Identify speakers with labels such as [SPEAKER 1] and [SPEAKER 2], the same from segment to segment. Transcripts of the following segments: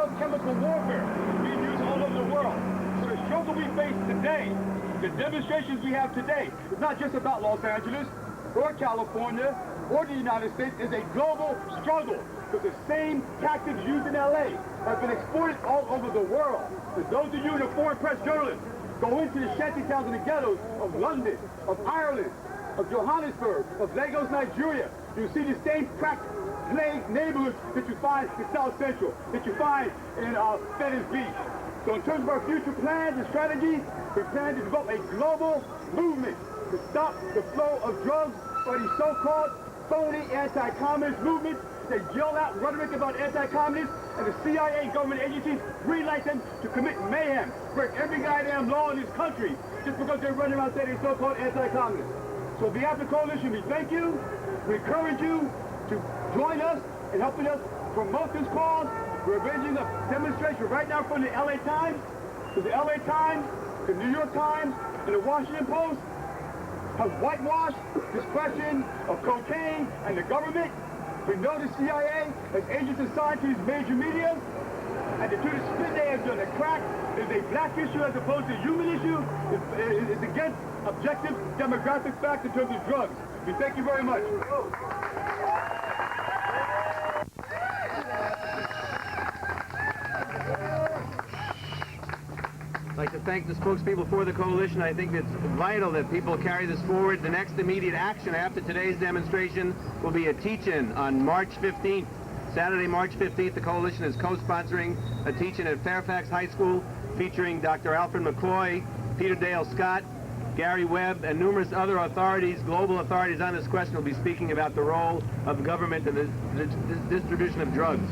[SPEAKER 1] drug chemical warfare being used all over the world. So the struggle we face today, the demonstrations we have today, is not just about Los Angeles or California or the United States. It's a global struggle. Because the same tactics used in LA have been exported all over the world. For those of you in the foreign press journalists, go into the shanty towns and the ghettos of London, of Ireland, of Johannesburg, of Lagos, Nigeria. You see the same crack neighborhoods that you find in South Central, that you find in Venice Beach. So in terms of our future plans and strategies, we plan to develop a global movement to stop the flow of drugs by these so-called phony anti-communist movements. They yell out rhetoric about anti-communists, and the CIA and government agencies greenlight them to commit mayhem, break every goddamn law in this country, just because they're running around saying they're so-called anti-communists. So on behalf of the coalition, we thank you, we encourage you to join us in helping us promote this cause. We're arranging a demonstration right now from the LA Times, to the LA Times, the New York Times, and the Washington Post have whitewashed this question of cocaine and the government. We know the CIA has agents assigned to these major media, and to do the spin they have done. The crack is a black issue as opposed to a human issue. It's against objective demographic facts in terms of drugs. We thank you very much.
[SPEAKER 2] I'd like to thank the spokespeople for the coalition. I think it's vital that people carry this forward. The next immediate action after today's demonstration will be a teach-in on March 15th. Saturday, March 15th, the coalition is co-sponsoring a teach-in at Fairfax High School featuring Dr. Alfred McCoy, Peter Dale Scott, Gary Webb, and numerous other authorities, global authorities on this question will be speaking about the role of government in the distribution of drugs.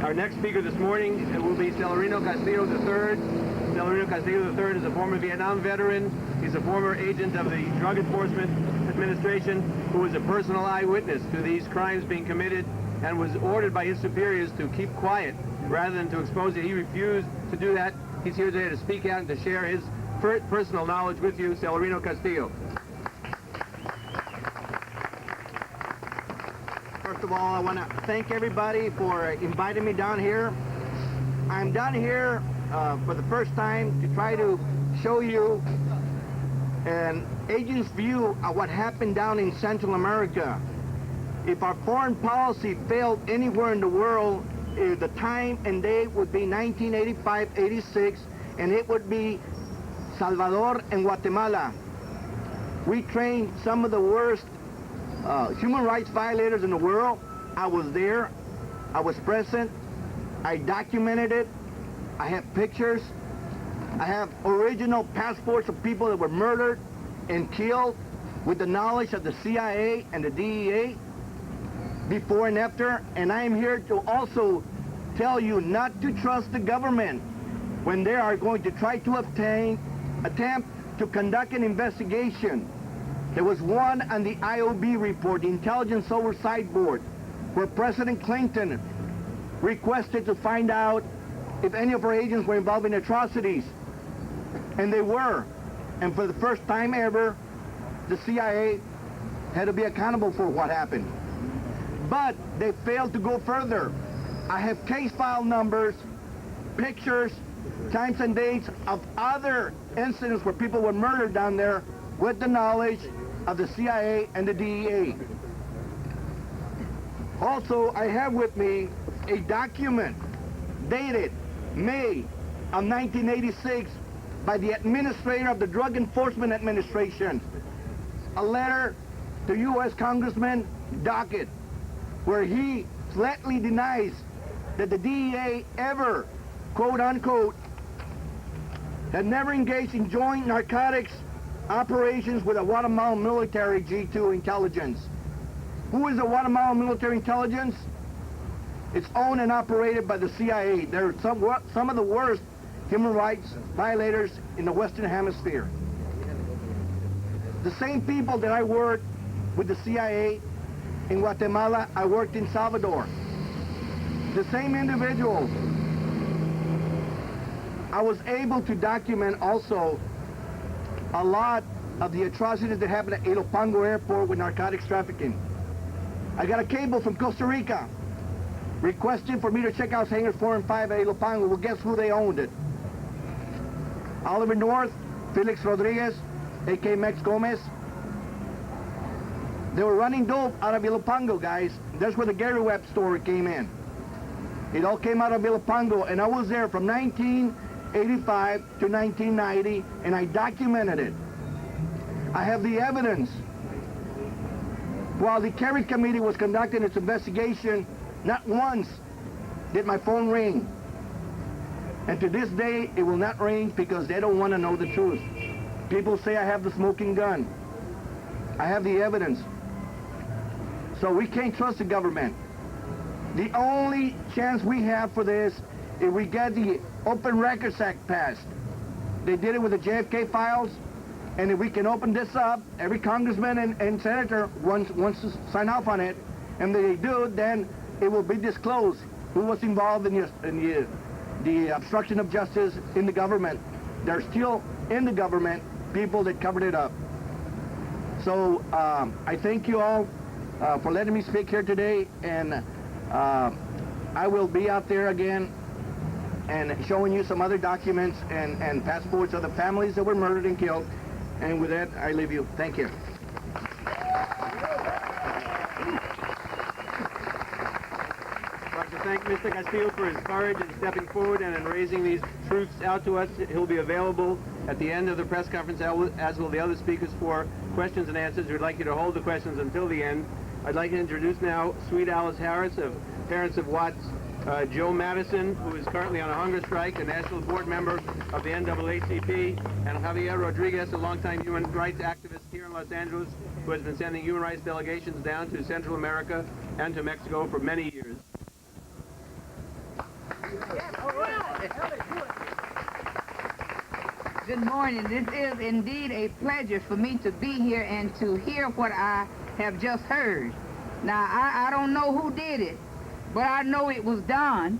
[SPEAKER 2] Our next speaker this morning will be Celerino Castillo III. Celerino Castillo III is a former Vietnam veteran. He's a former agent of the Drug Enforcement Administration who was a personal eyewitness to these crimes being committed and was ordered by his superiors to keep quiet rather than to expose it. He refused to do that. He's here today to speak out and to share his personal knowledge with you. Celerino Castillo.
[SPEAKER 3] First of all, I want to thank everybody for inviting me down here. I'm down here for the first time to try to show you an agent's view of what happened down in Central America. If our foreign policy failed anywhere in the world, the time and date would be 1985-86, and it would be Salvador and Guatemala. We trained some of the worst human rights violators in the world. I was there. I was present. I documented it. I have pictures. I have original passports of people that were murdered and killed with the knowledge of the CIA and the DEA before and after. And I am here to also tell you not to trust the government when they are going to try to attempt to conduct an investigation. There was one on the IOB report, the Intelligence Oversight Board, where President Clinton requested to find out if any of our agents were involved in atrocities. And they were. And for the first time ever, the CIA had to be accountable for what happened. But they failed to go further. I have case file numbers, pictures, times and dates of other incidents where people were murdered down there with the knowledge of the CIA and the DEA. Also, I have with me a document dated May of 1986 by the administrator of the Drug Enforcement Administration, a letter to U.S. Congressman Dockett, where he flatly denies that the DEA ever, quote unquote, had never engaged in joint narcotics operations with the Guatemalan military G2 intelligence. Who is the Guatemalan military intelligence? It's owned and operated by the CIA. They're some of the worst human rights violators in the Western Hemisphere. The same people that I worked with the CIA in Guatemala, I worked in Salvador. The same individuals. I was able to document also a lot of the atrocities that happened at Ilopango Airport with narcotics trafficking. I got a cable from Costa Rica requesting for me to check out hangars 4 and 5 at Ilopango. Well, guess who they owned it? Oliver North, Felix Rodriguez, a.k.a. Mex Gomez. They were running dope out of Ilopango, guys. That's where the Gary Webb story came in. It all came out of Ilopango, and I was there from 1985 to 1990, and I documented it. I have the evidence. While the Kerry Committee was conducting its investigation, not once did my phone ring. And to this day, it will not ring because they don't want to know the truth. People say I have the smoking gun. I have the evidence. So we can't trust the government. The only chance we have for this is we get the Open Records Act passed. They did it with the JFK files, and if we can open this up, every congressman and senator wants to sign off on it, and if they do, then it will be disclosed who was involved in the obstruction of justice in the government. There's still in the government people that covered it up. So I thank you all for letting me speak here today, and I will be out there again and showing you some other documents and passports of the families that were murdered and killed. And with that, I leave you. Thank you.
[SPEAKER 2] I'd like to thank Mr. Castillo for his courage in stepping forward and in raising these truths out to us. He'll be available at the end of the press conference, as will the other speakers, for questions and answers. We'd like you to hold the questions until the end. I'd like to introduce now Sweet Alice Harris of Parents of Watts, Joe Madison, who is currently on a hunger strike, a national board member of the NAACP, and Javier Rodriguez, a longtime human rights activist here in Los Angeles, who has been sending human rights delegations down to Central America and to Mexico for many years.
[SPEAKER 4] Good morning. This is indeed a pleasure for me to be here and to hear what I have just heard. Now, I don't know who did it, but I know it was done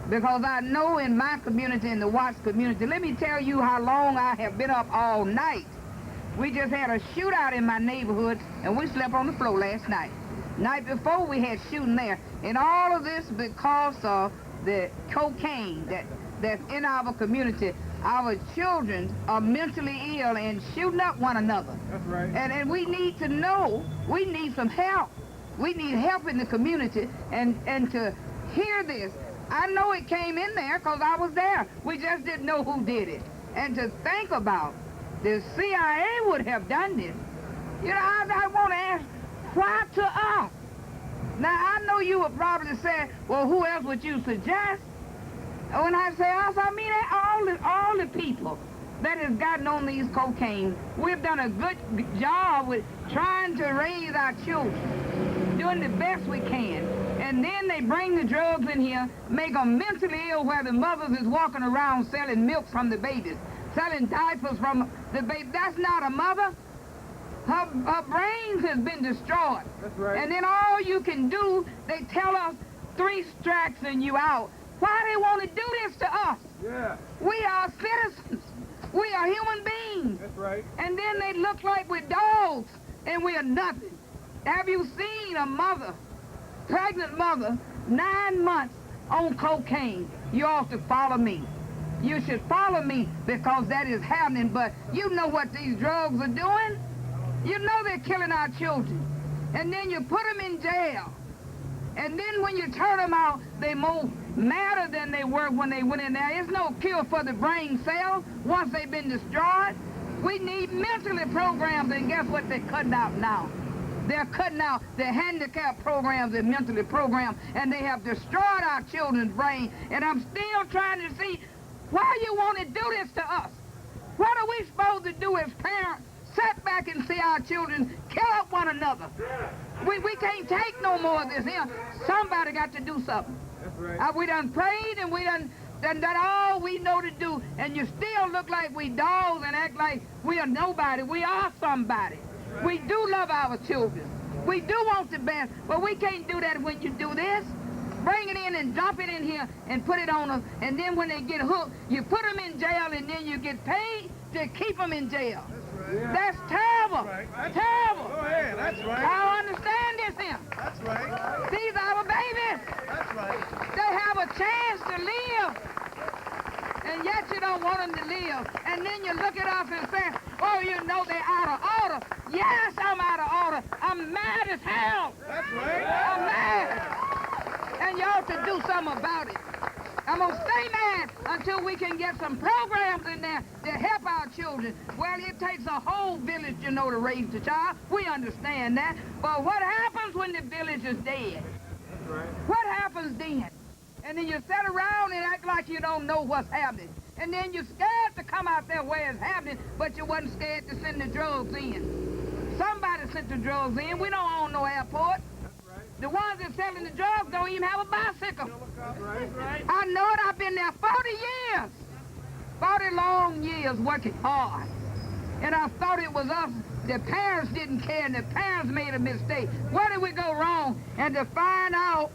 [SPEAKER 4] because I know in my community, in the Watts community, let me tell you how long I have been up all night. We just had a shootout in my neighborhood, and we slept on the floor last night. Night before, we had shooting there. And all of this because of the cocaine that's in our community. Our children are mentally ill and shooting up one another.
[SPEAKER 1] That's right.
[SPEAKER 4] And we need to know, we need some help. We need help in the community, and to hear this. I know it came in there because I was there. We just didn't know who did it. And to think about the CIA would have done this. You know, I want to ask, why to us? Now, I know you would probably say, well, who else would you suggest? When I say us, I mean all the people that has gotten on these cocaine. We've done a good job with trying to raise our children, doing the best we can. And then they bring the drugs in here, make them mentally ill where the mothers is walking around selling milk from the babies, selling diapers from the baby. That's not a mother. Her brains has been destroyed.
[SPEAKER 1] That's right.
[SPEAKER 4] And then all you can do, they tell us 3 strikes and you out. Why they want to do this to us?
[SPEAKER 1] Yeah.
[SPEAKER 4] We are citizens. We are human beings.
[SPEAKER 1] That's right.
[SPEAKER 4] And then they look like we're dogs, and we are nothing. Have you seen a mother, pregnant mother, 9 months on cocaine? You ought to follow me. You should follow me because that is happening, but you know what these drugs are doing? You know they're killing our children. And then you put them in jail. And then when you turn them out, they're more madder than they were when they went in there. There's no cure for the brain cells once they've been destroyed. We need mentally programs, and guess what they're cutting out now? They're cutting out the handicap programs and mentally programs, and they have destroyed our children's brain. And I'm still trying to see why you want to do this to us. What are we supposed to do as parents? Sit back and see our children kill up one another. We can't take no more of this here. Somebody got to do something.
[SPEAKER 1] That's right.
[SPEAKER 4] We done prayed and we done all we know to do, and you still look like we dogs and act like we are nobody. We are somebody. Right. We do love our children. We do want the best, but we can't do that when you do this. Bring it in and dump it in here and put it on them, and then when they get hooked, you put them in jail, and then you get paid to keep them in jail.
[SPEAKER 1] Yeah.
[SPEAKER 4] That's terrible.
[SPEAKER 1] That's right.
[SPEAKER 4] Terrible.
[SPEAKER 1] Go ahead, that's right.
[SPEAKER 4] I don't understand this him.
[SPEAKER 3] That's right.
[SPEAKER 4] These are our babies.
[SPEAKER 3] That's right.
[SPEAKER 4] They have a chance to live. And yet you don't want them to live. And then you look at us and say, oh, you know they're out of order. Yes, I'm out of order. I'm mad as hell.
[SPEAKER 3] That's right.
[SPEAKER 4] I'm mad. And you ought to do something about it. I'm going to stay mad until we can get some programs in there to help our children. Well, it takes a whole village, you know, to raise the child. We understand that. But what happens when the village is dead?
[SPEAKER 3] That's right.
[SPEAKER 4] What happens then? And then you sit around and act like you don't know what's happening. And then you're scared to come out there where it's happening, but you wasn't scared to send the drugs in. Somebody sent the drugs in. We don't own no airport. The ones that selling the drugs don't even have a bicycle.
[SPEAKER 3] Right.
[SPEAKER 4] I know it. I've been there 40 years. 40 long years working hard. And I thought it was us. The parents didn't care, and the parents made a mistake. Where did we go wrong? And to find out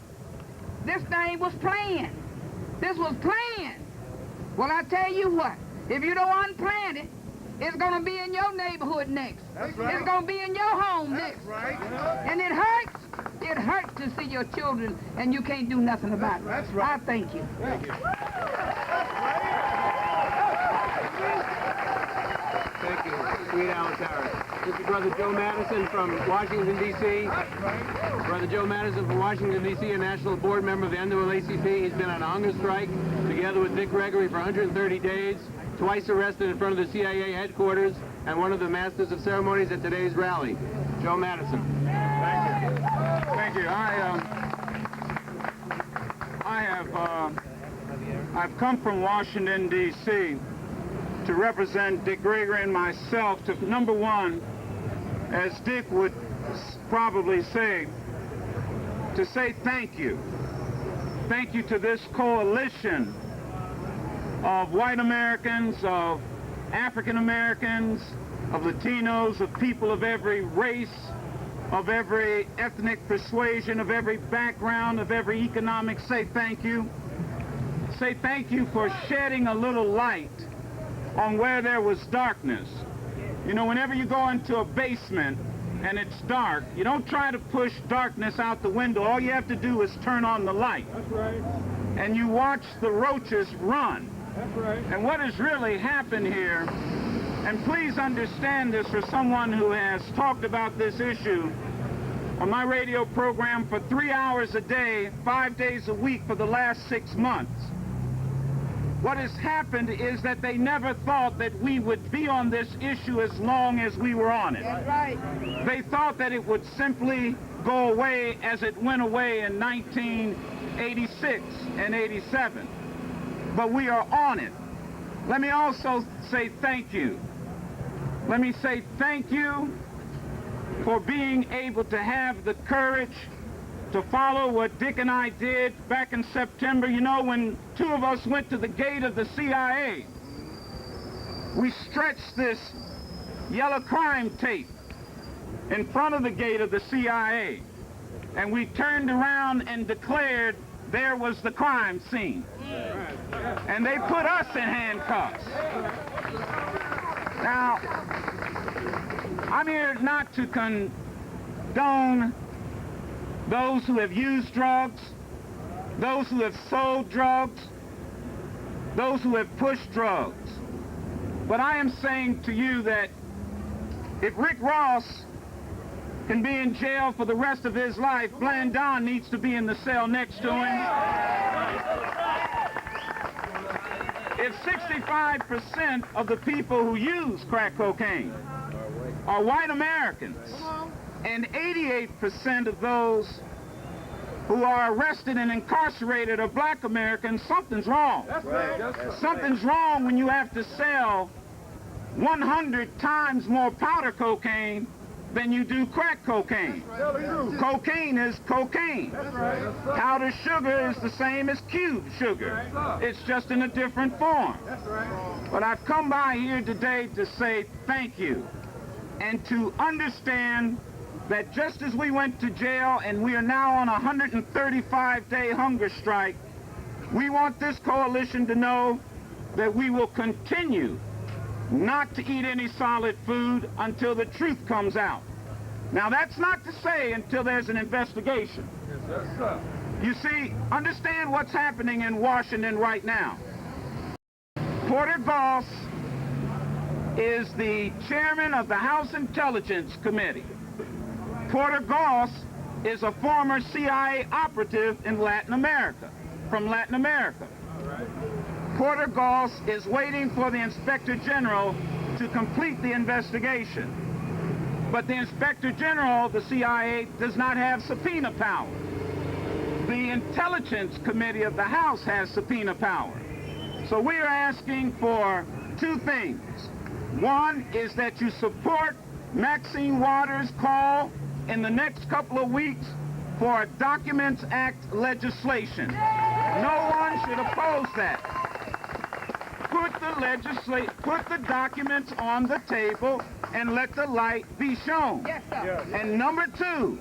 [SPEAKER 4] this thing was planned. This was planned. Well, I tell you what. If you don't unplan it, it's going to be in your neighborhood next.
[SPEAKER 3] That's right.
[SPEAKER 4] It's going to be in your home next.
[SPEAKER 3] Right.
[SPEAKER 4] And it hurts. It hurts to see your children, and you can't do nothing about it.
[SPEAKER 3] That's right.
[SPEAKER 4] I thank you.
[SPEAKER 3] Thank you.
[SPEAKER 2] Thank you, sweet Alice Harris. This is Brother Joe Madison from Washington, D.C. Brother Joe Madison from Washington, D.C., a national board member of the NAACP. He's been on a hunger strike together with Dick Gregory for 130 days, twice arrested in front of the CIA headquarters, and one of the masters of ceremonies at today's rally. Joe Madison.
[SPEAKER 1] Thank you. Thank you. I've come from Washington, D.C. to represent Dick Gregory and myself to, number one, as Dick would probably say, to say thank you. Thank you to this coalition of white Americans, of African Americans, of Latinos, of people of every race, of every ethnic persuasion, of every background, of every economic. Say thank you. Say thank you for shedding a little light on where there was darkness. You know, whenever you go into a basement and it's dark, you don't try to push darkness out the window. All you have to do is turn on the light.
[SPEAKER 3] That's right.
[SPEAKER 1] And you watch the roaches run.
[SPEAKER 3] That's right.
[SPEAKER 1] And what has really happened here, and please understand this for someone who has talked about this issue on my radio program for 3 hours a day, 5 days a week for the last 6 months. What has happened is that they never thought that we would be on this issue as long as we were on it.
[SPEAKER 4] That's right.
[SPEAKER 1] They thought that it would simply go away as it went away in 1986 and 87. But we are on it. Let me also say thank you. Let me say thank you for being able to have the courage to follow what Dick and I did back in September. You know, when two of us went to the gate of the CIA, we stretched this yellow crime tape in front of the gate of the CIA, and we turned around and declared there was the crime scene. And they put us in handcuffs. Now, I'm here not to condone those who have used drugs, those who have sold drugs, those who have pushed drugs. But I am saying to you that if Rick Ross can be in jail for the rest of his life, Blandon needs to be in the cell next to him. If 65% of the people who use crack cocaine are white Americans, and 88% of those who are arrested and incarcerated are black Americans, something's wrong.
[SPEAKER 3] That's right. That's right.
[SPEAKER 1] Something's wrong when you have to sell 100 times more powder cocaine than you do crack cocaine. Cocaine is cocaine.
[SPEAKER 3] That's right.
[SPEAKER 1] Powdered sugar is the same as cubed sugar. It's just in a different form.
[SPEAKER 3] That's right.
[SPEAKER 1] But I've come by here today to say thank you and to understand that just as we went to jail and we are now on a 135-day hunger strike, we want this coalition to know that we will continue not to eat any solid food until the truth comes out.
[SPEAKER 5] Now, that's not to say until there's an investigation.
[SPEAKER 1] Yes, sir.
[SPEAKER 5] You see, understand what's happening in Washington right now. Porter Goss is the chairman of the House Intelligence Committee. Porter Goss is a former CIA operative in Latin America, from Latin America. Porter Goss is waiting for the Inspector General to complete the investigation. But the Inspector General, the CIA, does not have subpoena power. The Intelligence Committee of the House has subpoena power. So we are asking for two things. One is that you support Maxine Waters' call in the next couple of weeks for a Documents Act legislation. No one should oppose that. Put the documents on the table and let the light be shown.
[SPEAKER 4] Yes, sir.
[SPEAKER 5] And number two,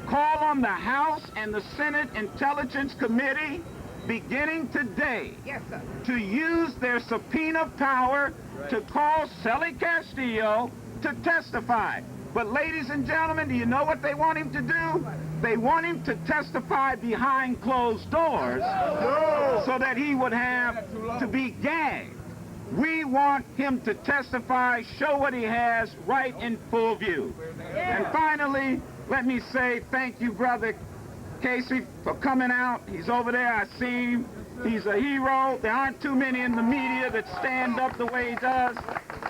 [SPEAKER 5] call on the House and the Senate Intelligence Committee beginning today
[SPEAKER 4] Yes, sir.
[SPEAKER 5] to use their subpoena power to call Celly Castillo to testify. But ladies and gentlemen, do you know what they want him to do? They want him to testify behind closed doors so that he would have to be gagged. We want him to testify, show what he has right in full view. And finally, let me say thank you, Brother Casey, for coming out. He's over there. I see him. He's a hero. There aren't too many in the media that stand up the way he does.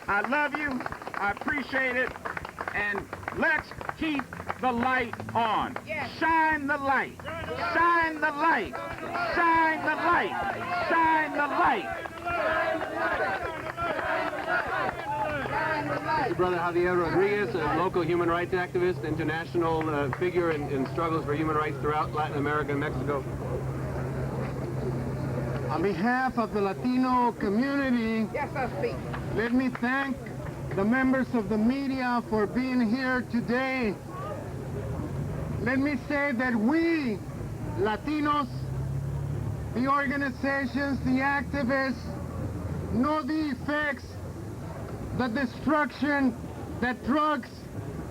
[SPEAKER 5] I love you. I appreciate it. And let's keep the light on.
[SPEAKER 4] Yes.
[SPEAKER 5] Shine the light. Shine the light. Shine the light. Shine the light.
[SPEAKER 2] Brother Javier Rodriguez, a local human rights activist, international figure in struggles for human rights throughout Latin America and Mexico.
[SPEAKER 6] On behalf of the Latino community,
[SPEAKER 4] Yes, sir, speak.
[SPEAKER 6] let me thank the members of the media for being here today. Let me say that we, Latinos, the organizations, the activists, know the effects, the destruction that drugs,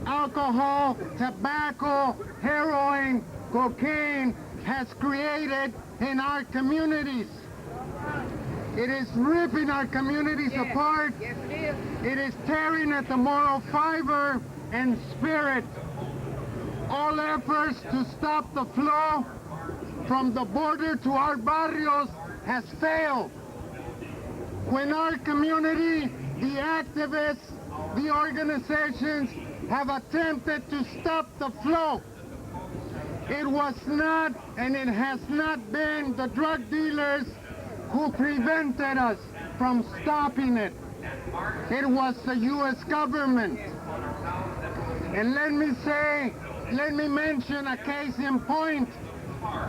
[SPEAKER 6] alcohol, tobacco, heroin, cocaine has created in our communities. It is ripping our communities
[SPEAKER 4] Yes.
[SPEAKER 6] apart.
[SPEAKER 4] Yes, it is.
[SPEAKER 6] It is tearing at the moral fiber and spirit. All efforts to stop the flow from the border to our barrios has failed. When our community, the activists, the organizations have attempted to stop the flow, it was not and it has not been the drug dealers who prevented us from stopping it. It was the U.S. government. And let me mention a case in point,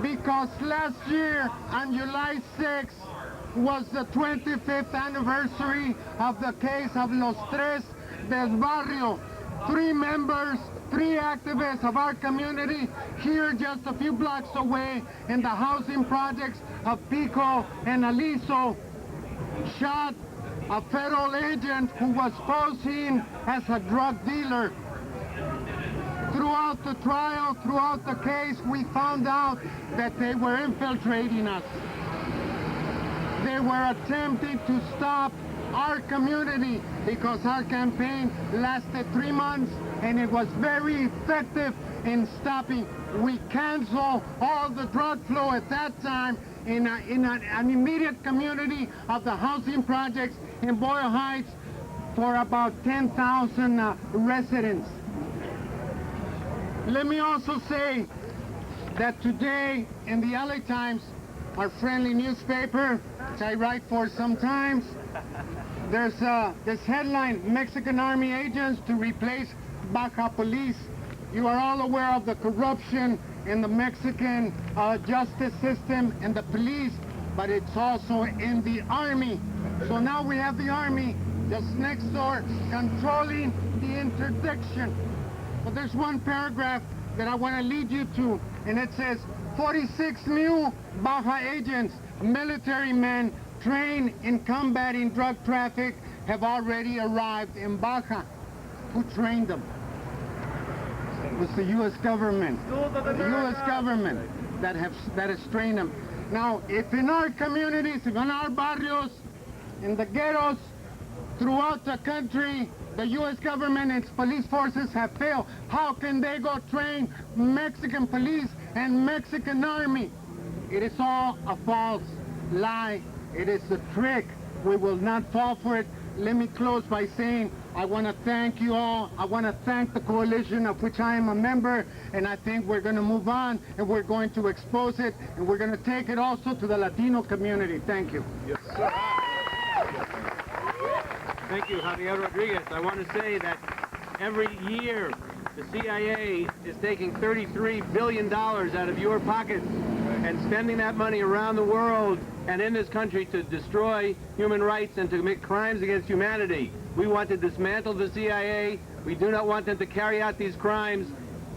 [SPEAKER 6] because last year on July 6th was the 25th anniversary of the case of Los Tres del Barrio. 3 members, 3 activists of our community here just a few blocks away in the housing projects of Pico and Aliso shot a federal agent who was posing as a drug dealer. Throughout the trial, throughout the case, we found out that they were infiltrating us. They were attempting to stop our community because our campaign lasted 3 months and it was very effective in stopping. We canceled all the drug flow at that time in an immediate community of the housing projects in Boyle Heights for about 10,000 residents. Let me also say that today in the LA Times, our friendly newspaper, which I write for sometimes, there's this headline, Mexican Army agents to replace Baja police. You are all aware of the corruption in the Mexican justice system and the police, but it's also in the Army. So now we have the Army just next door controlling the interdiction. But there's one paragraph that I want to lead you to, and it says, 46 new Baja agents, military men trained in combating drug traffic, have already arrived in Baja. Who trained them? was the U.S. government. The U.S. government that has trained them. Now, if in our communities, if in our barrios, in the ghettos, throughout the country, the U.S. government and its police forces have failed, how can they go train Mexican police and Mexican army? It is all a false lie. It is a trick. We will not fall for it. Let me close by saying I want to thank you all. I want to thank the coalition of which I am a member, and I think we're going to move on and we're going to expose it, and we're going to take it also to the Latino community. Thank you.
[SPEAKER 2] Yes, sir. Thank you, Javier Rodriguez. I want to say that every year the CIA is taking $33 billion out of your pockets and spending that money around the world and in this country to destroy human rights and to commit crimes against humanity. We want to dismantle the CIA. We do not want them to carry out these crimes.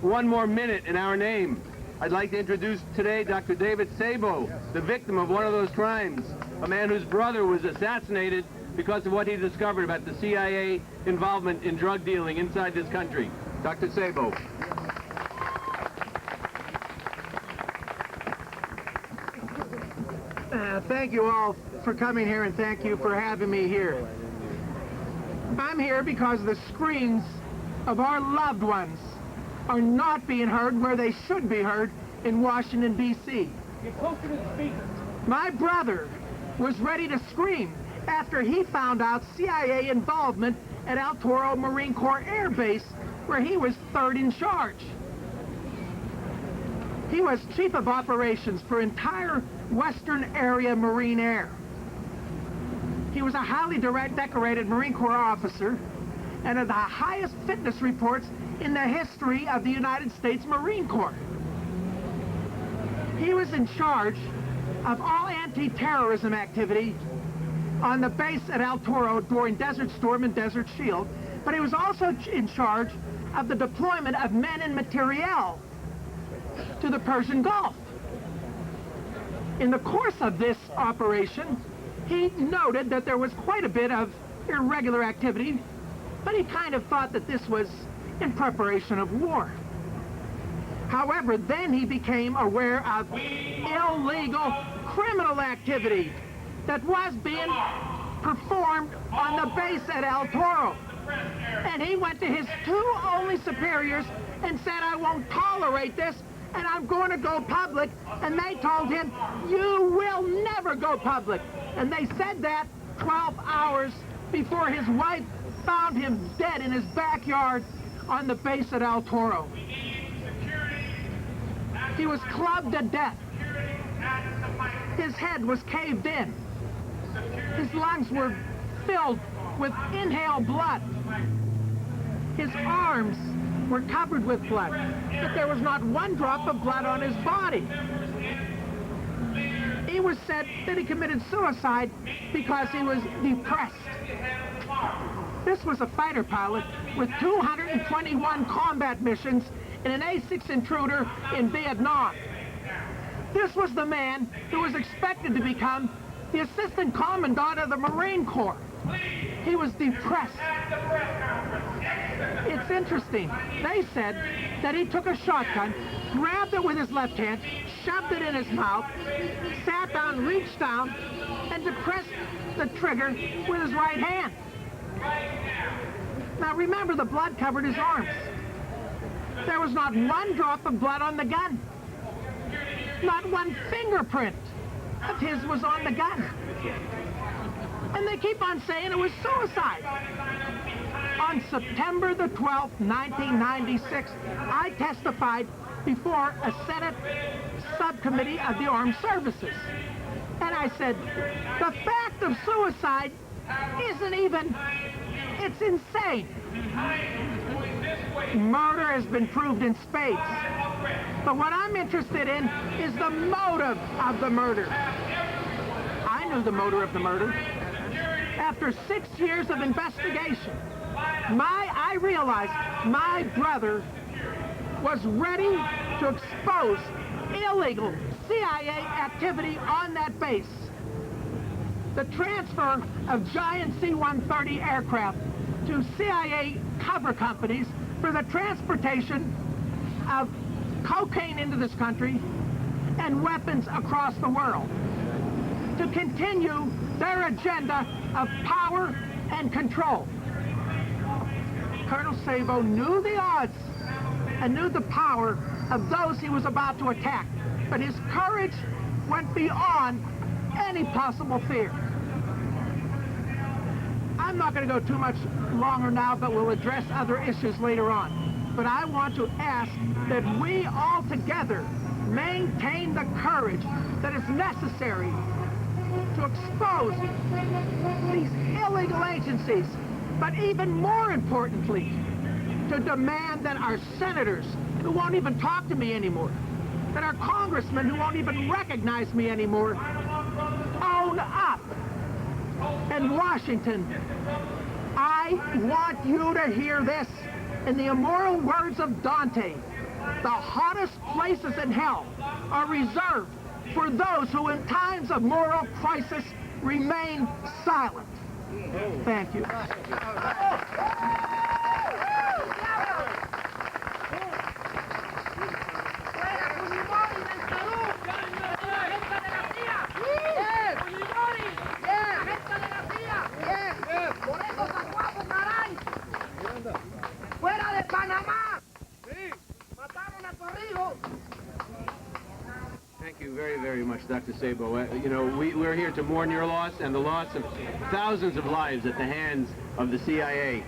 [SPEAKER 2] One more minute in our name. I'd like to introduce today Dr. David Sabo, the victim of one of those crimes, a man whose brother was assassinated because of what he discovered about the CIA involvement in drug dealing inside this country. Dr. Sabo.
[SPEAKER 7] Thank you all for coming here, and thank you for having me here. I'm here because the screams of our loved ones are not being heard where they should be heard in Washington, D.C. My brother was ready to scream after he found out CIA involvement at El Toro Marine Corps Air Base, where he was third in charge. He was chief of operations for entire Western Area Marine Air. He was a highly decorated Marine Corps officer and had the highest fitness reports in the history of the United States Marine Corps. He was in charge of all anti-terrorism activity on the base at El Toro during Desert Storm and Desert Shield, but he was also in charge of the deployment of men and materiel to the Persian Gulf. In the course of this operation, he noted that there was quite a bit of irregular activity, but he kind of thought that this was in preparation of war. However, then he became aware of illegal criminal activity that was being performed on the base at El Toro. And he went to his two only superiors and said, I won't tolerate this, and I'm going to go public. And they told him, you will never go public. And they said that 12 hours before his wife found him dead in his backyard on the base at El Toro. He was clubbed to death. His head was caved in. His lungs were filled with inhaled blood. His arms were covered with blood, but there was not one drop of blood on his body. It was said that he committed suicide because he was depressed. This was a fighter pilot with 221 combat missions in an A-6 intruder in Vietnam. This was the man who was expected to become the Assistant Commandant of the Marine Corps. He was depressed. It's interesting. They said that he took a shotgun, grabbed it with his left hand, shoved it in his mouth, sat down, reached down, and depressed the trigger with his right hand. Now remember, the blood covered his arms. There was not one drop of blood on the gun. Not one fingerprint of his was on the gun. And they keep on saying it was suicide. On September the 12th, 1996, I testified before a Senate subcommittee of the Armed Services. And I said, the fact of suicide isn't even, it's insane. Murder has been proved in spades. But what I'm interested in is the motive of the murder. I knew the motive of the murder. After 6 years of investigation, I realized my brother was ready to expose illegal CIA activity on that base. The transfer of giant C-130 aircraft to CIA cover companies for the transportation of cocaine into this country and weapons across the world to continue their agenda of power and control. Colonel Sabo knew the odds and knew the power of those he was about to attack, but his courage went beyond any possible fear. I'm not going to go too much longer now, but we'll address other issues later on. But I want to ask that we all together maintain the courage that is necessary to expose these illegal agencies, but even more importantly, to demand that our senators, who won't even talk to me anymore, that our congressmen, who won't even recognize me anymore, own up. In Washington, I want you to hear this. In the immortal words of Dante, the hottest places in hell are reserved for those who in times of moral crisis remain silent. Thank you.
[SPEAKER 2] Thank you very, very much, Dr. Sabo. You know, we're here to mourn your loss and the loss of thousands of lives at the hands of the CIA.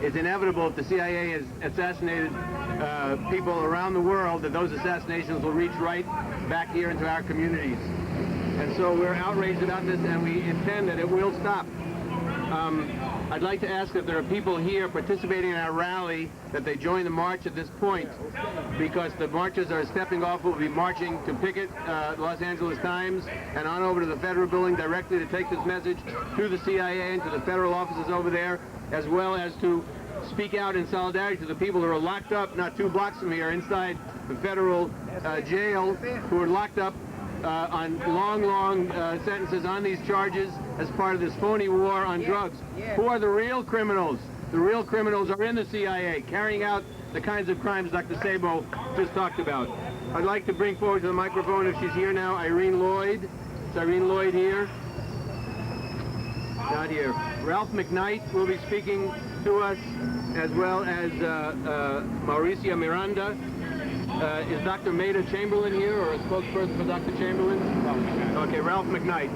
[SPEAKER 2] It's inevitable if the CIA has assassinated people around the world that those assassinations will reach right back here into our communities. And so we're outraged about this, and we intend that it will stop. I'd like to ask if there are people here participating in our rally that they join the march at this point, because the marchers are stepping off. We'll be marching to picket Los Angeles Times and on over to the federal building directly to take this message to the CIA and to the federal offices over there, as well as to speak out in solidarity to the people who are locked up not 2 blocks from here inside the federal jail, who are locked up on long sentences on these charges as part of this phony war on drugs. Who are the real criminals? The real criminals are in the CIA, carrying out the kinds of crimes Dr. Sabo just talked about. I'd like to bring forward to the microphone, if she's here now, Irene Lloyd. Is Irene Lloyd here? Not here. Ralph McKnight will be speaking to us, as well as Mauricia Miranda. Is Dr. Maida Chamberlain here, or a spokesperson for Dr. Chamberlain? Okay, Ralph McKnight.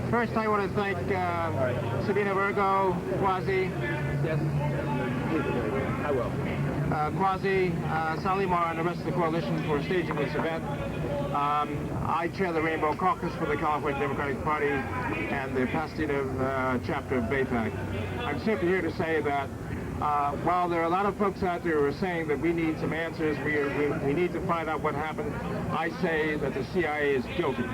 [SPEAKER 8] First, I want to thank Sabina Virgo, Quasi.
[SPEAKER 2] Yes. I will.
[SPEAKER 8] Quasi, Salimar, and the rest of the coalition for staging this event. I chair the Rainbow Caucus for the California Democratic Party and the Pasadena chapter of BAPAC. I'm simply here to say that while there are a lot of folks out there who are saying that we need some answers, we need to find out what happened, I say that the CIA is guilty.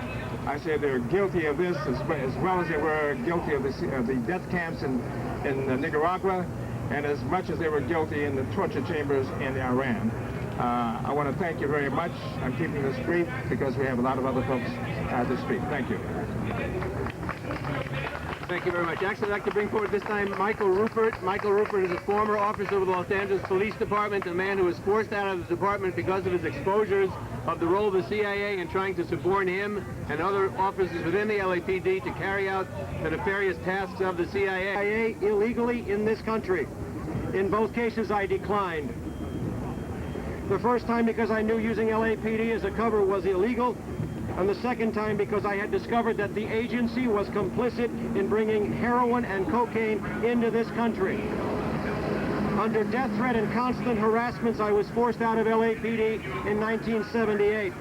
[SPEAKER 8] I say they're guilty of this as well as they were guilty of the death camps in Nicaragua, and as much as they were guilty in the torture chambers in Iran. I want to thank you very much. I'm keeping this brief because we have a lot of other folks to speak. Thank you.
[SPEAKER 2] Thank you very much. Actually, I'd like to bring forward this time Michael Rupert. Michael Rupert is a former officer of the Los Angeles Police Department, a man who was forced out of the department because of his exposures of the role of the CIA in trying to suborn him and other officers within the LAPD to carry out the nefarious tasks of the CIA.
[SPEAKER 8] Illegally in this country. In both cases, I declined. The first time because I knew using LAPD as a cover was illegal, and the second time because I had discovered that the agency was complicit in bringing heroin and cocaine into this country. Under death threat and constant harassments, I was forced out of LAPD in 1978.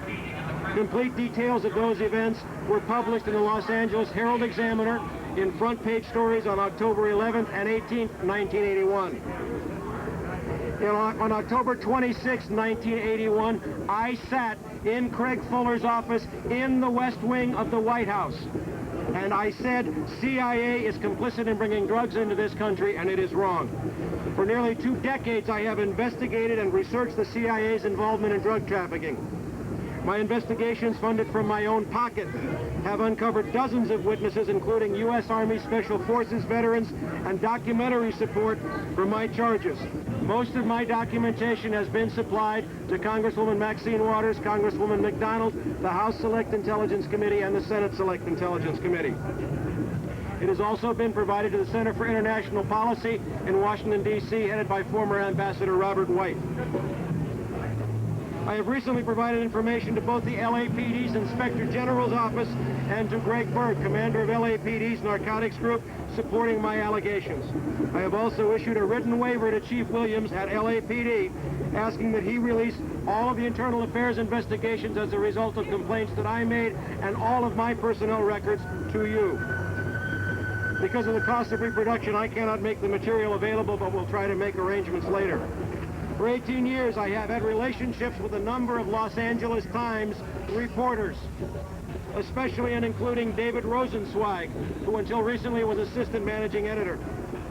[SPEAKER 8] Complete details of those events were published in the Los Angeles Herald-Examiner in front page stories on October 11th and 18th, 1981. On October 26, 1981, I sat in Craig Fuller's office in the West Wing of the White House. And I said, CIA is complicit in bringing drugs into this country, and it is wrong. For nearly 2 decades, I have investigated and researched the CIA's involvement in drug trafficking. My investigations, funded from my own pocket, have uncovered dozens of witnesses, including U.S. Army Special Forces veterans and documentary support for my charges. Most of my documentation has been supplied to Congresswoman Maxine Waters, Congresswoman McDonald, the House Select Intelligence Committee, and the Senate Select Intelligence Committee. It has also been provided to the Center for International Policy in Washington, D.C., headed by former Ambassador Robert White. I have recently provided information to both the LAPD's Inspector General's office and to Greg Berg, commander of LAPD's narcotics group, supporting my allegations. I have also issued a written waiver to Chief Williams at LAPD asking that he release all of the internal affairs investigations as a result of complaints that I made and all of my personnel records to you. Because of the cost of reproduction, I cannot make the material available, but we'll try to make arrangements later. For 18 years, I have had relationships with a number of Los Angeles Times reporters, especially and including David Rosenzweig, who until recently was assistant managing editor.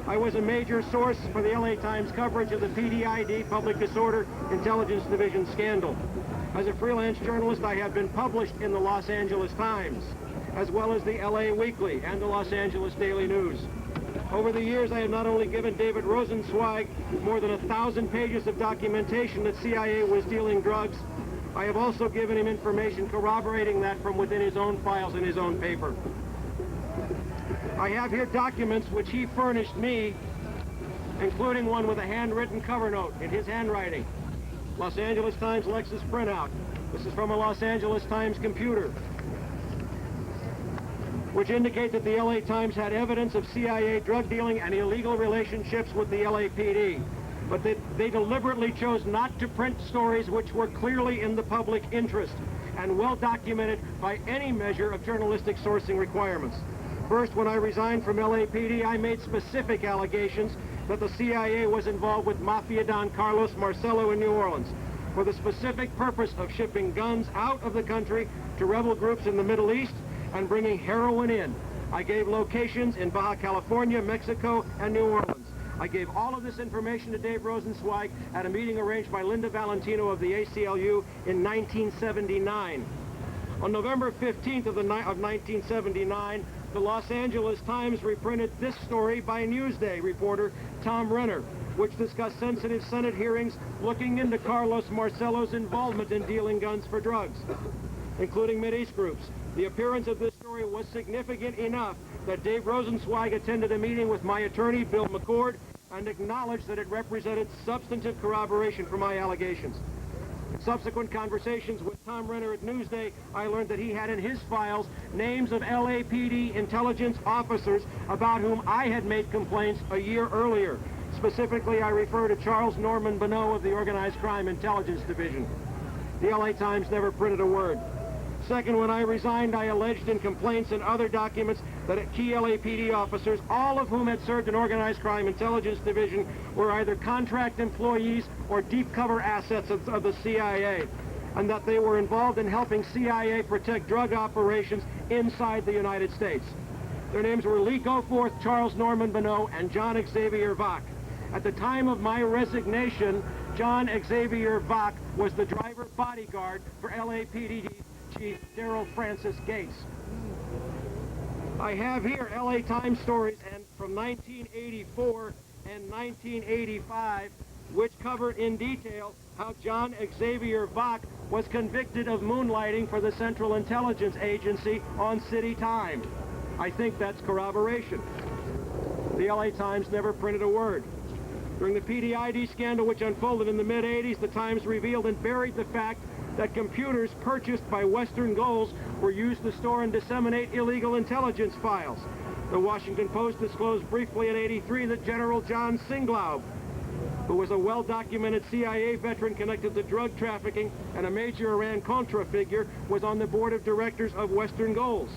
[SPEAKER 8] I was a major source for the LA Times coverage of the PDID, Public Disorder Intelligence Division scandal. As a freelance journalist, I have been published in the Los Angeles Times, as well as the LA Weekly and the Los Angeles Daily News. Over the years, I have not only given David Rosenzweig more than 1,000 pages of documentation that CIA was dealing drugs, I have also given him information corroborating that from within his own files in his own paper. I have here documents which he furnished me, including one with a handwritten cover note in his handwriting. Los Angeles Times Lexus printout. This is from a Los Angeles Times computer, which indicate that the LA Times had evidence of CIA drug dealing and illegal relationships with the LAPD, but they deliberately chose not to print stories which were clearly in the public interest and well documented by any measure of journalistic sourcing requirements. First, when I resigned from LAPD, I made specific allegations that the CIA was involved with Mafia Don Carlos Marcello in New Orleans for the specific purpose of shipping guns out of the country to rebel groups in the Middle East and bringing heroin in. I gave locations in Baja California, Mexico, and New Orleans. I gave all of this information to Dave Rosenzweig at a meeting arranged by Linda Valentino of the ACLU in 1979. On November 15th of 1979, the Los Angeles Times reprinted this story by Newsday reporter Tom Renner, which discussed sensitive Senate hearings looking into Carlos Marcello's involvement in dealing guns for drugs, including Mideast groups. The appearance of this story was significant enough that Dave Rosenzweig attended a meeting with my attorney, Bill McCord, and acknowledged that it represented substantive corroboration for my allegations. In subsequent conversations with Tom Renner at Newsday, I learned that he had in his files names of LAPD intelligence officers about whom I had made complaints a year earlier. Specifically, I refer to Charles Norman Bonneau of the Organized Crime Intelligence Division. The LA Times never printed a word. Second, when I resigned, I alleged in complaints and other documents that key LAPD officers, all of whom had served in Organized Crime Intelligence Division, were either contract employees or deep cover assets of the CIA, and that they were involved in helping CIA protect drug operations inside the United States. Their names were Lee Goforth, Charles Norman Bonneau, and John Xavier Vach. At the time of my resignation, John Xavier Vach was the driver bodyguard for LAPD Chief Daryl Francis Gates. I have here LA Times stories from 1984 and 1985, which cover in detail how John Xavier Vach was convicted of moonlighting for the Central Intelligence Agency on city time. I think that's corroboration. The LA Times never printed a word. During the PDID scandal, which unfolded in the mid-'80s, the Times revealed and buried the fact that computers purchased by Western Goals were used to store and disseminate illegal intelligence files. The Washington Post disclosed briefly in '83 that General John Singlaub, who was a well-documented CIA veteran connected to drug trafficking and a major Iran-Contra figure, was on the board of directors of Western Goals.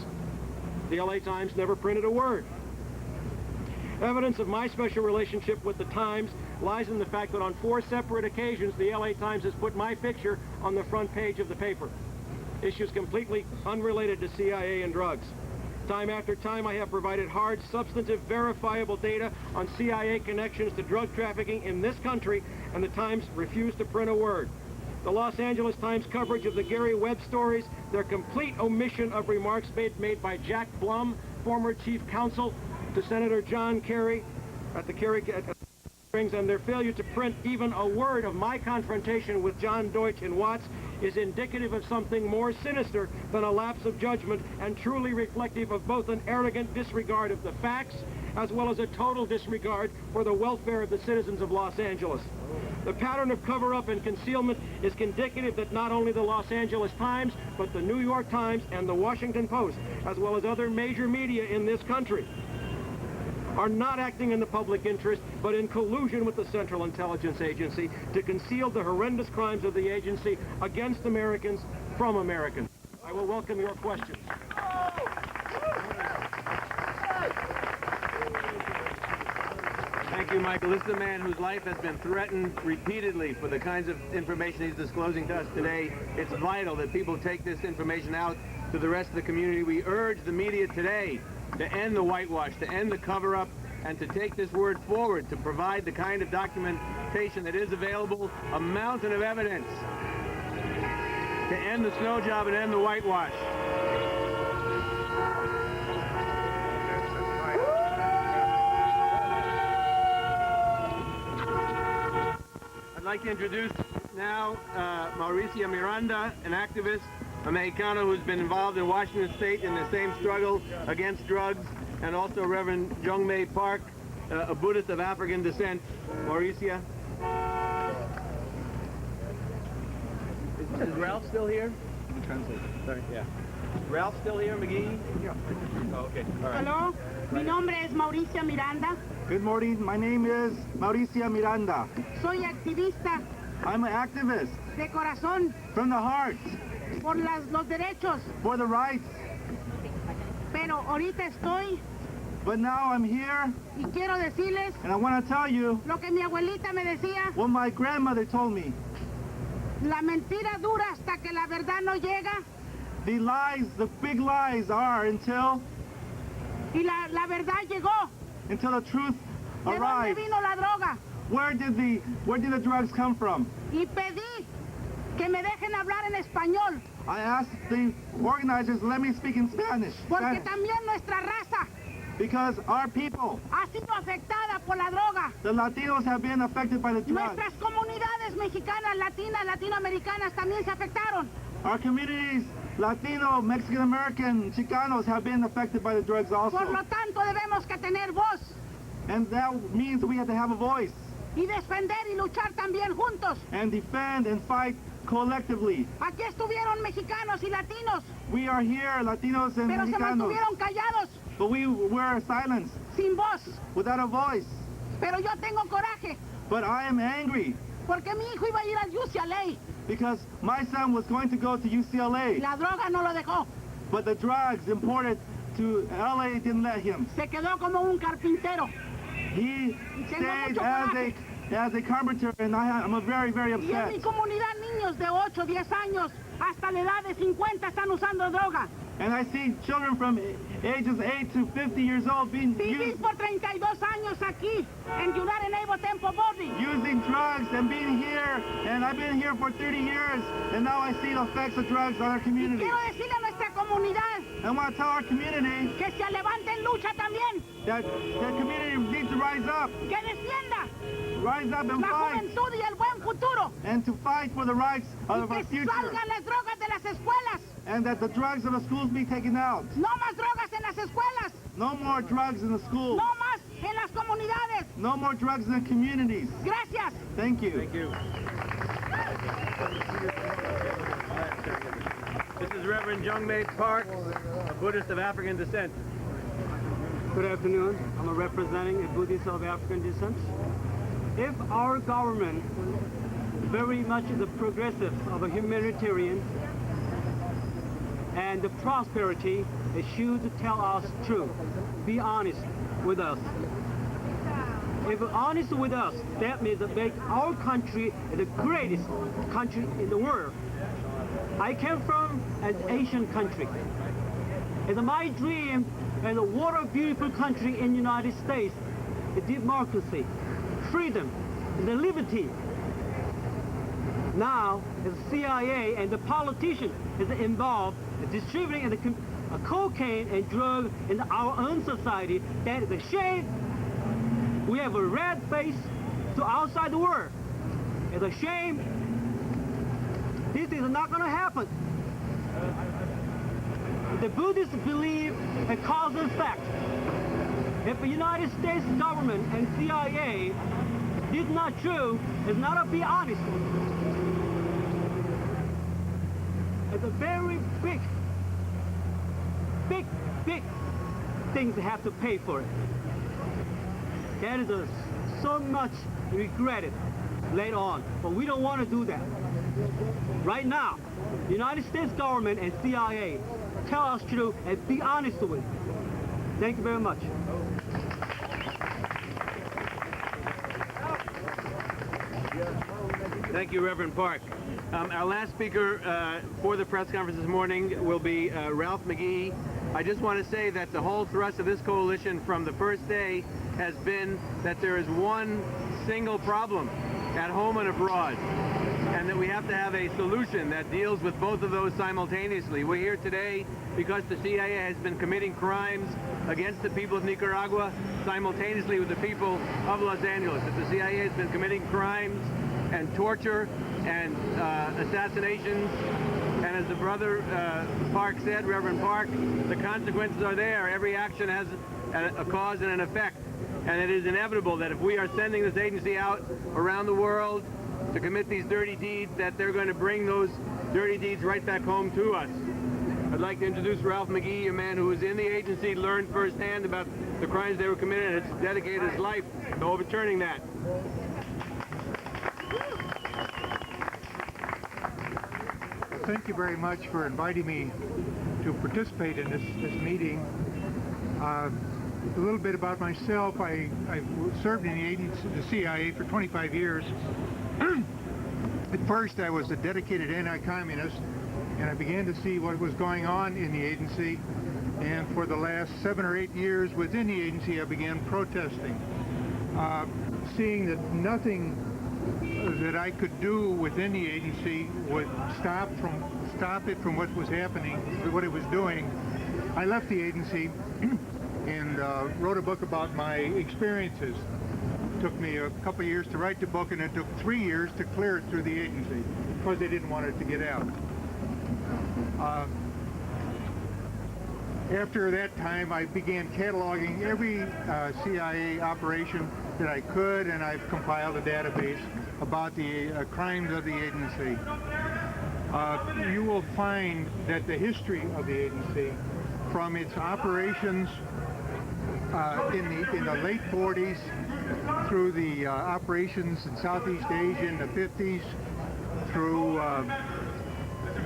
[SPEAKER 8] The LA Times never printed a word. Evidence of my special relationship with the Times lies in the fact that on 4 separate occasions, the LA Times has put my picture on the front page of the paper. Issues completely unrelated to CIA and drugs. Time after time, I have provided hard, substantive, verifiable data on CIA connections to drug trafficking in this country, and the Times refused to print a word. the Los Angeles Times coverage of the Gary Webb stories, their complete omission of remarks made by Jack Blum, former chief counsel to Senator John Kerry at the Kerry hearings, and their failure to print even a word of my confrontation with John Deutsch in Watts is indicative of something more sinister than a lapse of judgment and truly reflective of both an arrogant disregard of the facts as well as a total disregard for the welfare of the citizens of Los Angeles. The pattern of cover-up and concealment is indicative that not only the Los Angeles Times, but the New York Times and the Washington Post, as well as other major media in this country, are not acting in the public interest, but in collusion with the Central Intelligence Agency to conceal the horrendous crimes of the agency against Americans from Americans. I will welcome your questions.
[SPEAKER 2] Thank you, Michael. This is a man whose life has been threatened repeatedly for the kinds of information he's disclosing to us today. It's vital that people take this information out to the rest of the community. We urge the media today to end the whitewash, to end the cover-up, and to take this word forward, to provide the kind of documentation that is available, a mountain of evidence, to end the snow job and end the whitewash. I'd like to introduce now Mauricia Miranda, an activist, a Mexicano who's been involved in Washington State in the same struggle against drugs, and also Reverend Jungmei Park, a Buddhist of African descent. Mauricia. Is Ralph still here? Translate. Sorry, yeah. Ralph still here, McGee? Yeah. Oh, okay. All right.
[SPEAKER 9] Hello, mi nombre es Mauricia Miranda.
[SPEAKER 3] Good morning. My name is Mauricia Miranda.
[SPEAKER 9] Soy activista
[SPEAKER 3] I'm an activist
[SPEAKER 9] de corazón
[SPEAKER 3] from the heart
[SPEAKER 9] por los derechos,
[SPEAKER 3] for the rights.
[SPEAKER 9] pero ahorita estoy
[SPEAKER 3] But now I'm here,
[SPEAKER 9] y quiero decirles
[SPEAKER 3] and I want to tell you
[SPEAKER 9] lo que mi abuelita me decía,
[SPEAKER 3] what my grandmother told me.
[SPEAKER 9] la mentira dura hasta que la verdad no llega
[SPEAKER 3] The lies, the big lies are until
[SPEAKER 9] y la verdad llegó.
[SPEAKER 3] the truth
[SPEAKER 9] ¿De dónde
[SPEAKER 3] arrives.
[SPEAKER 9] vino la droga?
[SPEAKER 3] Where did the drugs come from?
[SPEAKER 9] Y pedí que me dejen hablar en español,
[SPEAKER 3] I asked the organizers, let me speak in Spanish.
[SPEAKER 9] porque también nuestra raza
[SPEAKER 3] Because our people,
[SPEAKER 9] ha sido afectada por la droga.
[SPEAKER 3] the Latinos, have been affected by the drugs.
[SPEAKER 9] Nuestras comunidades mexicanas, latinas, latinoamericanas también se afectaron.
[SPEAKER 3] Our communities, Latino, Mexican American, Chicanos, have been affected by the drugs also.
[SPEAKER 9] Por lo tanto, debemos que tener voz
[SPEAKER 3] And that means we have to have a voice
[SPEAKER 9] y defender y luchar también juntos.
[SPEAKER 3] and defend and fight collectively.
[SPEAKER 9] Aquí estuvieron mexicanos y latinos,
[SPEAKER 3] We are here, Latinos and
[SPEAKER 9] pero se
[SPEAKER 3] Mexicanos,
[SPEAKER 9] mantuvieron callados,
[SPEAKER 3] but we were silenced,
[SPEAKER 9] sin voz.
[SPEAKER 3] without a voice.
[SPEAKER 9] Pero yo tengo coraje,
[SPEAKER 3] But I am angry
[SPEAKER 9] porque mi hijo iba a ir al UCLA.
[SPEAKER 3] because my son was going to go to UCLA,
[SPEAKER 9] La droga no lo dejó.
[SPEAKER 3] but the drugs imported to LA didn't let him.
[SPEAKER 9] Se quedó como un carpintero.
[SPEAKER 3] He
[SPEAKER 9] Tengo
[SPEAKER 3] stayed
[SPEAKER 9] mucho coraje.
[SPEAKER 3] as a carpenter, and I'm very, very
[SPEAKER 9] Y en mi
[SPEAKER 3] upset.
[SPEAKER 9] comunidad niños de 8, 10 años, hasta la edad de 50 están usando droga.
[SPEAKER 3] And I see children from ages 8 to 50 years old being
[SPEAKER 9] Viví por 32 años aquí, en United Neighbor Temple Boarding.
[SPEAKER 3] using drugs and being here, and I've been here for 30 years, and now I see the effects of drugs on our
[SPEAKER 9] Y
[SPEAKER 3] community.
[SPEAKER 9] quiero decirle a nuestra comunidad
[SPEAKER 3] I want to tell our community
[SPEAKER 9] que se levante en lucha también,
[SPEAKER 3] that the community needs to rise up
[SPEAKER 9] que defienda
[SPEAKER 3] and
[SPEAKER 9] la
[SPEAKER 3] fight,
[SPEAKER 9] juventud y el buen futuro,
[SPEAKER 3] and to fight for the rights
[SPEAKER 9] y
[SPEAKER 3] of our
[SPEAKER 9] que
[SPEAKER 3] future,
[SPEAKER 9] salgan las drogas de las escuelas.
[SPEAKER 3] and that the drugs of the schools be taken out.
[SPEAKER 9] No más drogas en las escuelas,
[SPEAKER 3] No more drugs in the schools.
[SPEAKER 9] no más en las comunidades.
[SPEAKER 3] No more drugs in the communities.
[SPEAKER 9] Gracias.
[SPEAKER 3] Thank you.
[SPEAKER 2] Thank you. This is Reverend Jungmei Park, a Buddhist of African descent.
[SPEAKER 10] Good afternoon. I'm representing a Buddhist of African descent. If our government, very much the progressive of a humanitarian and the prosperity, it should tell us truth. Be honest with us. If honest with us, that means that make our country the greatest country in the world. I came from an Asian country. It's my dream and what a beautiful country in the United States, the democracy, freedom, the liberty. Now, the CIA and the politicians is involved in distributing cocaine and drugs in our own society. That is a shame. We have a red face to outside the world. It's a shame. This is not going to happen. The Buddhists believe a cause and effect. If the United States government and CIA did not true, it's not to be honest. It's a very big things they have to pay for it. That is so much regretted later on, but we don't want to do that. Right now, the United States government and CIA tell us true and be honest with it. Thank you very much.
[SPEAKER 2] Thank you, Reverend Park. Our last speaker for the press conference this morning will be Ralph McGee. I just want to say that the whole thrust of this coalition from the first day has been that there is one single problem at home and abroad, and that we have to have a solution that deals with both of those simultaneously. We're here today because the CIA has been committing crimes against the people of Nicaragua simultaneously with the people of Los Angeles. That the CIA has been committing crimes and torture and assassinations. And as the brother Park said, Reverend Park, the consequences are there. Every action has a cause and an effect. And it is inevitable that if we are sending this agency out around the world to commit these dirty deeds, that they're going to bring those dirty deeds right back home to us. I'd like to introduce Ralph McGee, a man who was in the agency, learned firsthand about the crimes they were committing, and has dedicated his life to overturning that.
[SPEAKER 11] Thank you very much for inviting me to participate in this meeting. A little bit about myself. I served in the agency, the CIA, for 25 years. At first, I was a dedicated anti-communist, and I began to see what was going on in the agency. And for the last 7 or 8 years within the agency, I began protesting, seeing that nothing that I could do within the agency would stop it from what was happening, what it was doing. I left the agency and wrote a book about my experiences. It took me a couple of years to write the book, and it took 3 years to clear it through the agency because they didn't want it to get out. After that time, I began cataloging every CIA operation that I could, and I've compiled a database about the crimes of the agency. You will find that the history of the agency, from its operations in the late 40s through the operations in Southeast Asia in the 50s, through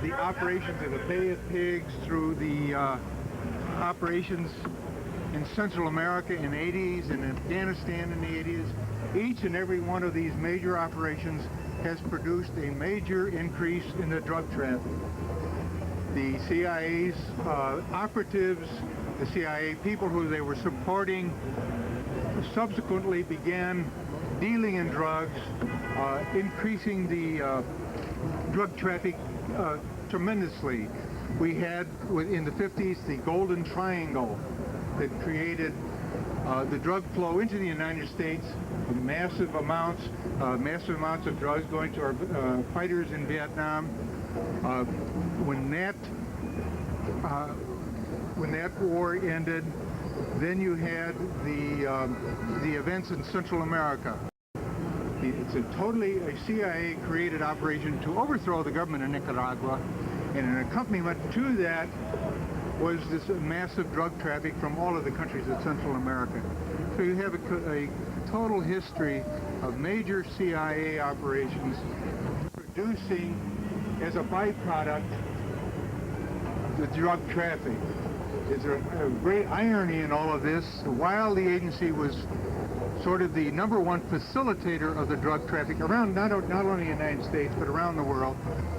[SPEAKER 11] the operations in the Bay of Pigs, through the operations in Central America in the 80s and Afghanistan in the 80s. Each and every one of these major operations has produced a major increase in the drug traffic. The CIA's operatives, the CIA people who they were supporting, subsequently began dealing in drugs, increasing the drug traffic tremendously. We had, in the 50s, the Golden Triangle that created the drug flow into the United States, massive amounts of drugs going to our fighters in Vietnam. When that war ended, then you had the events in Central America. It's a CIA-created operation to overthrow the government of Nicaragua, and an accompaniment to that was this massive drug traffic from all of the countries of Central America. So you have a total history of major CIA operations producing, as a byproduct, the drug traffic. There's a great irony in all of this. While the agency was sort of the #1 facilitator of the drug traffic around not only the United States but around the world,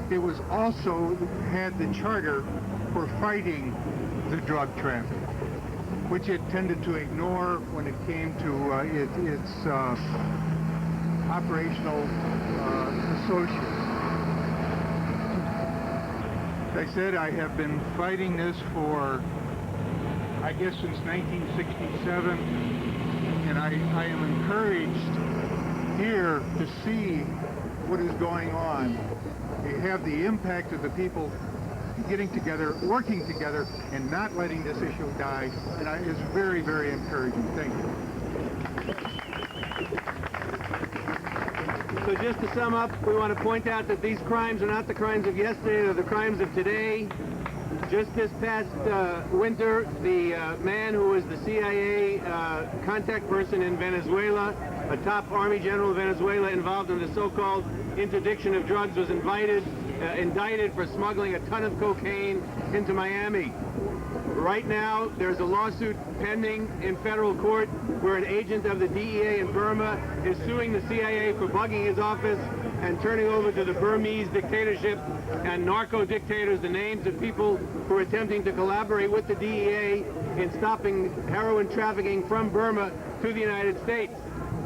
[SPEAKER 11] it was also had the charter for fighting the drug traffic, which it tended to ignore when it came to its operational associates. As I said, I have been fighting this for, I guess, since 1967, and I am encouraged here to see what is going on. You have the impact of the people getting together, working together, and not letting this issue die, and it's very, very encouraging. Thank you.
[SPEAKER 2] So just to sum up, we want to point out that these crimes are not the crimes of yesterday, they're the crimes of today. Just this past winter, the man who was the CIA contact person in Venezuela, a top army general of Venezuela involved in the so-called interdiction of drugs, was indicted for smuggling a ton of cocaine into Miami. Right now, there's a lawsuit pending in federal court where an agent of the DEA in Burma is suing the CIA for bugging his office and turning over to the Burmese dictatorship and narco-dictators the names of people who are attempting to collaborate with the DEA in stopping heroin trafficking from Burma to the United States.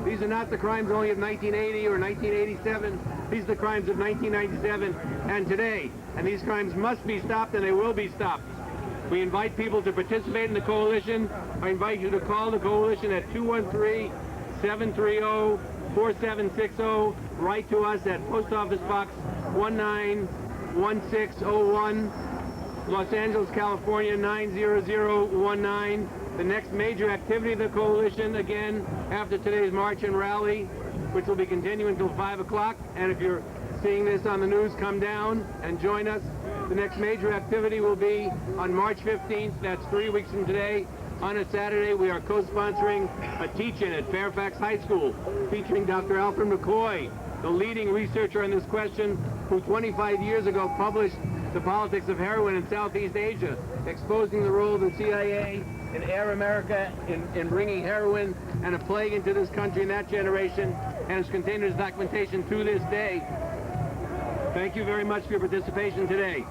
[SPEAKER 2] These are not the crimes only of 1980 or 1987. These are the crimes of 1997 and today. And these crimes must be stopped, and they will be stopped. We invite people to participate in the coalition. I invite you to call the coalition at 213-730-4760. Write to us at Post Office Box 191601, Los Angeles, California 90019. The next major activity of the coalition, again, after today's march and rally, which will be continuing until 5 o'clock. And if you're seeing this on the news, come down and join us. The next major activity will be on March 15th. That's 3 weeks from today. On a Saturday, we are co-sponsoring a teach-in at Fairfax High School featuring Dr. Alfred McCoy, the leading researcher on this question, who 25 years ago published The Politics of Heroin in Southeast Asia, exposing the role of the CIA in Air America in bringing heroin and a plague into this country in that generation, and has continued his documentation to this day. Thank you very much for your participation today.